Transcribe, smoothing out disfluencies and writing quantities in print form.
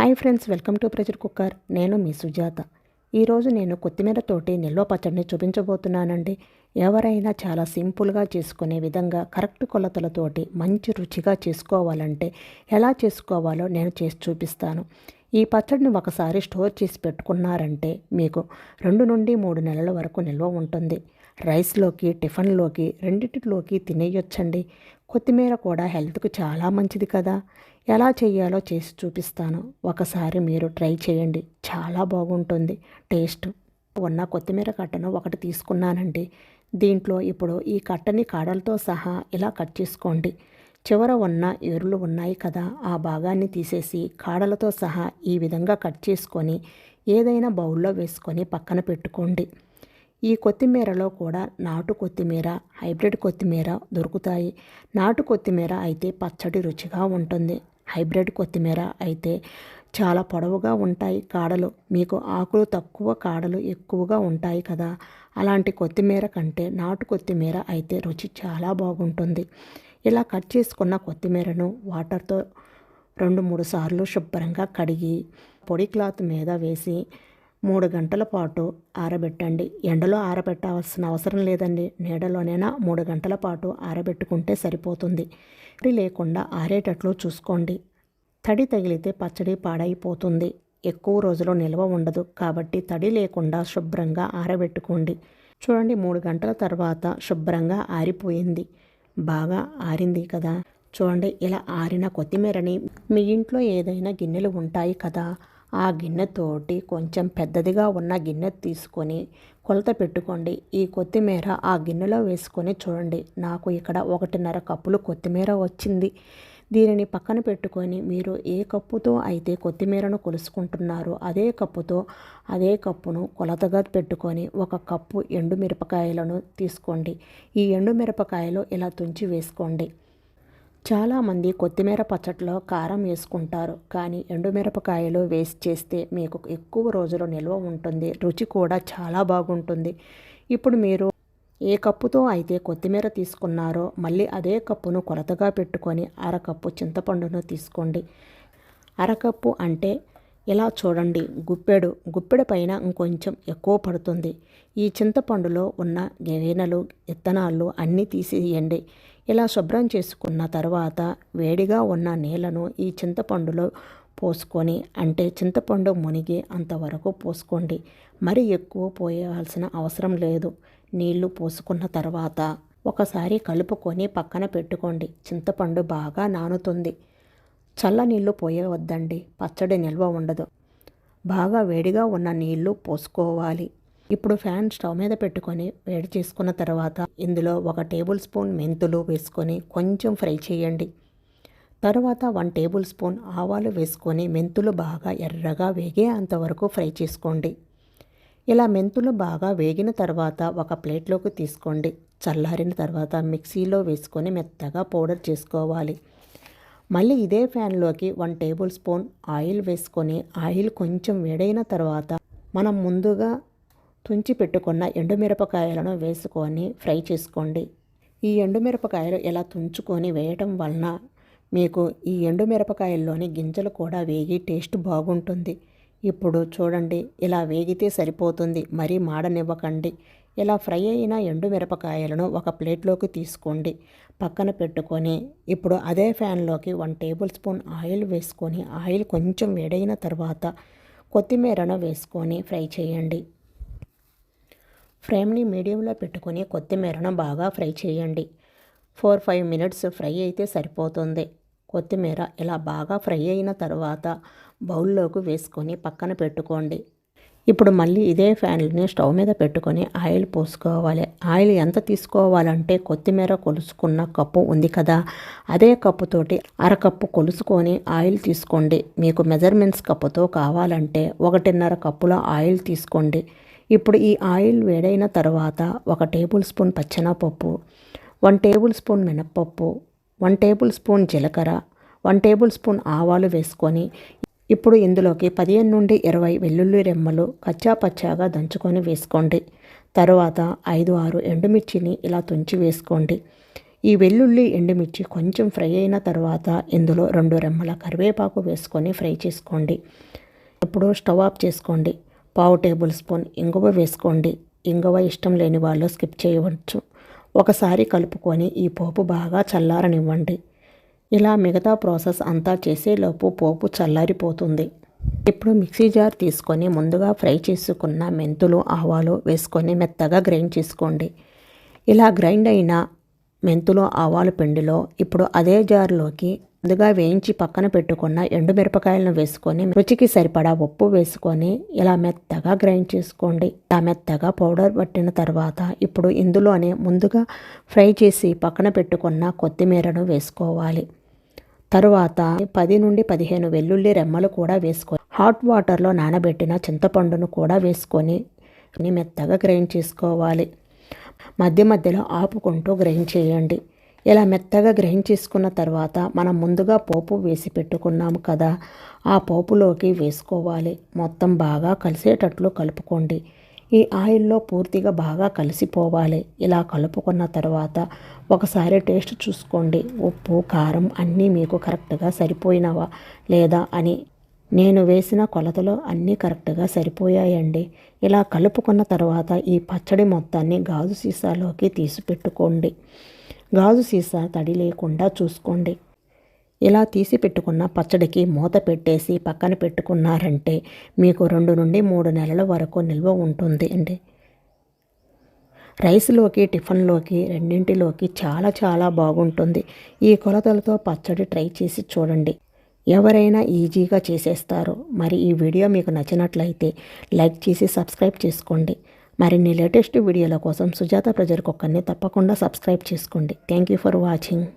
Hi friends, welcome to pressure cooker. నేను మీ సుజాత. ఈరోజు నేను కొత్తిమీరతోటి నిల్వ పచ్చడిని చూపించబోతున్నానండి. ఎవరైనా చాలా సింపుల్గా చేసుకునే విధంగా కరెక్ట్ కొలతలతోటి మంచి రుచిగా చేసుకోవాలంటే ఎలా చేసుకోవాలో నేను చేసి చూపిస్తాను. ఈ పచ్చడిని ఒకసారి స్టోర్ చేసి పెట్టుకున్నారంటే మీకు 2 నుండి 3 నెలల వరకు నిల్వ ఉంటుంది. రైస్లోకి, టిఫిన్లోకి రెండింటిలోకి తినేయొచ్చండి. కొత్తిమీర కూడా హెల్త్కి చాలా మంచిది కదా. ఎలా చేయాలో చేసి చూపిస్తాను. ఒకసారి మీరు ట్రై చేయండి, చాలా బాగుంటుంది టేస్ట్. ఉన్న కొత్తిమీర కట్టను ఒకటి తీసుకున్నానండి. దీంట్లో ఇప్పుడు ఈ కట్టని కాడలతో సహా ఇలా కట్ చేసుకోండి. చివర ఉన్న ఏరులు ఉన్నాయి కదా, ఆ భాగాన్ని తీసేసి కాడలతో సహా ఈ విధంగా కట్ చేసుకొని ఏదైనా బౌల్లో వేసుకొని పక్కన పెట్టుకోండి. ఈ కొత్తిమీరలో కూడా నాటు కొత్తిమీర, హైబ్రిడ్ కొత్తిమీర దొరుకుతాయి. నాటు కొత్తిమీర అయితే పచ్చడి రుచిగా ఉంటుంది. హైబ్రిడ్ కొత్తిమీర అయితే చాలా పొడవుగా ఉంటాయి కాడలు. మీకు ఆకులు తక్కువ, కాడలు ఎక్కువగా ఉంటాయి కదా. అలాంటి కొత్తిమీర కంటే నాటు కొత్తిమీర అయితే రుచి చాలా బాగుంటుంది. ఇలా కట్ చేసుకున్న కొత్తిమీరను వాటర్తో 2-3 సార్లు శుభ్రంగా కడిగి పొడి క్లాత్ మీద వేసి 3 గంటల పాటు ఆరబెట్టండి. ఎండలో ఆరబెట్టాల్సిన అవసరం లేదండి. నీడలోనైనా 3 గంటల పాటు ఆరబెట్టుకుంటే సరిపోతుంది. తడి లేకుండా ఆరేటట్లు చూసుకోండి. తడి తగిలితే పచ్చడి పాడైపోతుంది, ఎక్కువ రోజులు నిల్వ ఉండదు. కాబట్టి తడి లేకుండా శుభ్రంగా ఆరబెట్టుకోండి. చూడండి, 3 గంటల తర్వాత శుభ్రంగా ఆరిపోయింది. బాగా ఆరింది కదా. చూడండి, ఇలా ఆరిన కొత్తిమీరని మీ ఇంట్లో ఏదైనా గిన్నెలు ఉంటాయి కదా, ఆ గిన్నెతోటి కొంచెం పెద్దదిగా ఉన్న గిన్నె తీసుకొని కొలత పెట్టుకోండి. ఈ కొత్తిమీర ఆ గిన్నెలో వేసుకొని చూడండి. నాకు ఇక్కడ 1.5 కప్పులు కొత్తిమీర వచ్చింది. దీనిని పక్కన పెట్టుకొని మీరు ఏ కప్పుతో అయితే కొత్తిమీరను కొలుసుకుంటున్నారో అదే కప్పును కొలతగా పెట్టుకొని 1 కప్పు ఎండుమిరపకాయలను తీసుకోండి. ఈ ఎండుమిరపకాయలు ఇలా తుంచి వేసుకోండి. చాలామంది కొత్తిమీర పచ్చడిలో కారం వేసుకుంటారు, కానీ ఎండుమిరపకాయలు వేసి చేస్తే మీకు ఎక్కువ రోజులు నిల్వ ఉంటుంది. రుచి కూడా చాలా బాగుంటుంది. ఇప్పుడు మీరు ఏ కప్పుతో అయితే కొత్తిమీర తీసుకున్నారో మళ్ళీ అదే కప్పును కొలతగా పెట్టుకొని 1/2 కప్పు చింతపండును తీసుకోండి. 1/2 కప్పు అంటే ఇలా చూడండి, గుప్పెడు పైన ఇంకొంచెం ఎక్కువ పడుతుంది. ఈ చింతపండులో ఉన్న గెవెనలు, విత్తనాలు అన్నీ తీసేయండి. ఇలా శుభ్రం చేసుకున్న తర్వాత వేడిగా ఉన్న నీళ్లను ఈ చింతపండులో పోసుకొని, అంటే చింతపండు మునిగి అంతవరకు పోసుకోండి. మరి ఎక్కువ పోయాల్సిన అవసరం లేదు. నీళ్లు పోసుకున్న తర్వాత ఒకసారి కలుపుకొని పక్కన పెట్టుకోండి. చింతపండు బాగా నానుతుంది. చల్ల నీళ్లు పోయవద్దండి, పచ్చడి నిల్వ ఉండదు. బాగా వేడిగా ఉన్న నీళ్లు పోసుకోవాలి. ఇప్పుడు ఫ్యాన్ స్టవ్ మీద పెట్టుకొని వేడి చేసుకున్న తర్వాత ఇందులో 1 టేబుల్ స్పూన్ మెంతులు వేసుకొని కొంచెం ఫ్రై చేయండి. తర్వాత 1 టేబుల్ స్పూన్ ఆవాలు వేసుకొని మెంతులు బాగా ఎర్రగా వేగే అంతవరకు ఫ్రై చేసుకోండి. ఇలా మెంతులు బాగా వేగిన తర్వాత ఒక ప్లేట్లోకి తీసుకోండి. చల్లారిన తర్వాత మిక్సీలో వేసుకొని మెత్తగా పౌడర్ చేసుకోవాలి. మళ్ళీ ఇదే ఫ్యాన్లోకి 1 టేబుల్ స్పూన్ ఆయిల్ వేసుకొని ఆయిల్ కొంచెం వేడైన తర్వాత మనం ముందుగా తుంచి పెట్టుకున్న ఎండుమిరపకాయలను వేసుకొని ఫ్రై చేసుకోండి. ఈ ఎండుమిరపకాయలు ఇలా తుంచుకొని వేయటం వలన మీకు ఈ ఎండుమిరపకాయల్లోని గింజలు కూడా వేగి టేస్ట్ బాగుంటుంది. ఇప్పుడు చూడండి, ఇలా వేగితే సరిపోతుంది, మరీ మాడనివ్వకండి. ఇలా ఫ్రై అయిన ఎండుమిరపకాయలను ఒక ప్లేట్లోకి తీసుకోండి, పక్కన పెట్టుకొని ఇప్పుడు అదే ఫ్యాన్లోకి 1 టేబుల్ స్పూన్ ఆయిల్ వేసుకొని ఆయిల్ కొంచెం వేడైన తర్వాత కొత్తిమీరను వేసుకొని ఫ్రై చేయండి. ఫ్లేమ్ని మీడియంలో పెట్టుకొని కొత్తిమీరను బాగా ఫ్రై చేయండి. 4-5 మినిట్స్ ఫ్రై అయితే సరిపోతుంది. కొత్తిమీర ఇలా బాగా ఫ్రై అయిన తర్వాత బౌల్లోకి వేసుకొని పక్కన పెట్టుకోండి. ఇప్పుడు మళ్ళీ ఇదే ఫ్యాన్ని స్టవ్ మీద పెట్టుకొని ఆయిల్ పోసుకోవాలి. ఆయిల్ ఎంత తీసుకోవాలంటే కొత్తిమీర కొలుసుకున్న కప్పు ఉంది కదా, అదే కప్పుతోటి 1/2 కప్పు కొలుసుకొని ఆయిల్ తీసుకోండి. మీకు మెజర్మెంట్స్ కప్పుతో కావాలంటే 1.5 కప్పుల ఆయిల్ తీసుకోండి. ఇప్పుడు ఈ ఆయిల్ వేడైన తర్వాత 1 టేబుల్ స్పూన్ పచ్చెనపప్పు, 1 టేబుల్ స్పూన్ మినప్పప్పు, 1 టేబుల్ స్పూన్ జీలకర్ర, 1 టేబుల్ స్పూన్ ఆవాలు వేసుకొని ఇప్పుడు ఇందులోకి 15 నుండి 20 వెల్లుల్లి రెమ్మలు కచ్చాపచ్చాగా దంచుకొని వేసుకోండి. తర్వాత 5-6 ఎండుమిర్చిని ఇలా తుంచి వేసుకోండి. ఈ వెల్లుల్లి ఎండుమిర్చి కొంచెం ఫ్రై అయిన తర్వాత ఇందులో 2 రెమ్మల కరివేపాకు వేసుకొని ఫ్రై చేసుకోండి. ఇప్పుడు స్టవ్ ఆఫ్ చేసుకోండి. 1/2 టేబుల్ స్పూన్ ఇంగువ వేసుకోండి. ఇంగువ ఇష్టం లేని వాళ్ళు స్కిప్ చేయవచ్చు. ఒకసారి కలుపుకొని ఈ పోపు బాగా చల్లారనివ్వండి. ఇలా మిగతా ప్రాసెస్ అంతా చేసేలోపు పోపు చల్లారిపోతుంది. ఇప్పుడు మిక్సీ జార్ తీసుకొని ముందుగా ఫ్రై చేసుకున్న మెంతులు, ఆవాలు వేసుకొని మెత్తగా గ్రైండ్ చేసుకోండి. ఇలా గ్రైండ్ అయిన మెంతులు, ఆవాల పిండిలో ఇప్పుడు అదే జార్లోకి ముందుగా వేయించి పక్కన పెట్టుకున్న ఎండుమిరపకాయలను వేసుకొని రుచికి సరిపడా ఉప్పు వేసుకొని ఇలా మెత్తగా గ్రైండ్ చేసుకోండి. ఇలా మెత్తగా పౌడర్ పట్టిన తర్వాత ఇప్పుడు ఇందులోనే ముందుగా ఫ్రై చేసి పక్కన పెట్టుకున్న కొత్తిమీరను వేసుకోవాలి. తరువాత 10 నుండి 15 వెల్లుల్లి రెమ్మలు కూడా వేసుకొని హాట్ వాటర్లో నానబెట్టిన చింతపండును కూడా వేసుకొని మెత్తగా గ్రైండ్ చేసుకోవాలి. మధ్య మధ్యలో ఆపుకుంటూ గ్రైండ్ చేయండి. ఇలా మెత్తగా గ్రైండ్ చేసుకున్న తర్వాత మనం ముందుగా పోపు వేసి పెట్టుకున్నాము కదా, ఆ పోపులోకి వేసుకోవాలి. మొత్తం బాగా కలిసేటట్లు కలుపుకోండి. ఈ ఆయిల్లో పూర్తిగా బాగా కలిసిపోవాలి. ఇలా కలుపుకున్న తర్వాత ఒకసారి టేస్ట్ చూసుకోండి. ఉప్పు, కారం అన్నీ మీకు కరెక్ట్గా సరిపోయినవా లేదా అని. నేను వేసిన కొలతలో అన్నీ కరెక్ట్గా సరిపోయాయండి. ఇలా కలుపుకున్న తర్వాత ఈ పచ్చడి మొత్తాన్ని గాజు సీసాలోకి తీసి పెట్టుకోండి. గాజు సీసా తడి లేకుండా చూసుకోండి. ఇలా తీసి పెట్టుకున్న పచ్చడికి మూత పెట్టేసి పక్కన పెట్టుకున్నారంటే మీకు 2 నుండి 3 నెలల వరకు నిల్వ ఉంటుంది అండి. రైస్లోకి, టిఫిన్లోకి రెండింటిలోకి చాలా చాలా బాగుంటుంది. ఈ కొలతలతో పచ్చడి ట్రై చేసి చూడండి. ఎవరైనా ఈజీగా చేసేస్తారు. మరి ఈ వీడియో మీకు నచ్చినట్లయితే లైక్ చేసి సబ్స్క్రైబ్ చేసుకోండి. మరిన్ని లేటెస్ట్ వీడియోల కోసం సుజాత ప్రెజర్ కుక్కర్ని తప్పకుండా సబ్స్క్రైబ్ చేసుకోండి. Thank you for watching.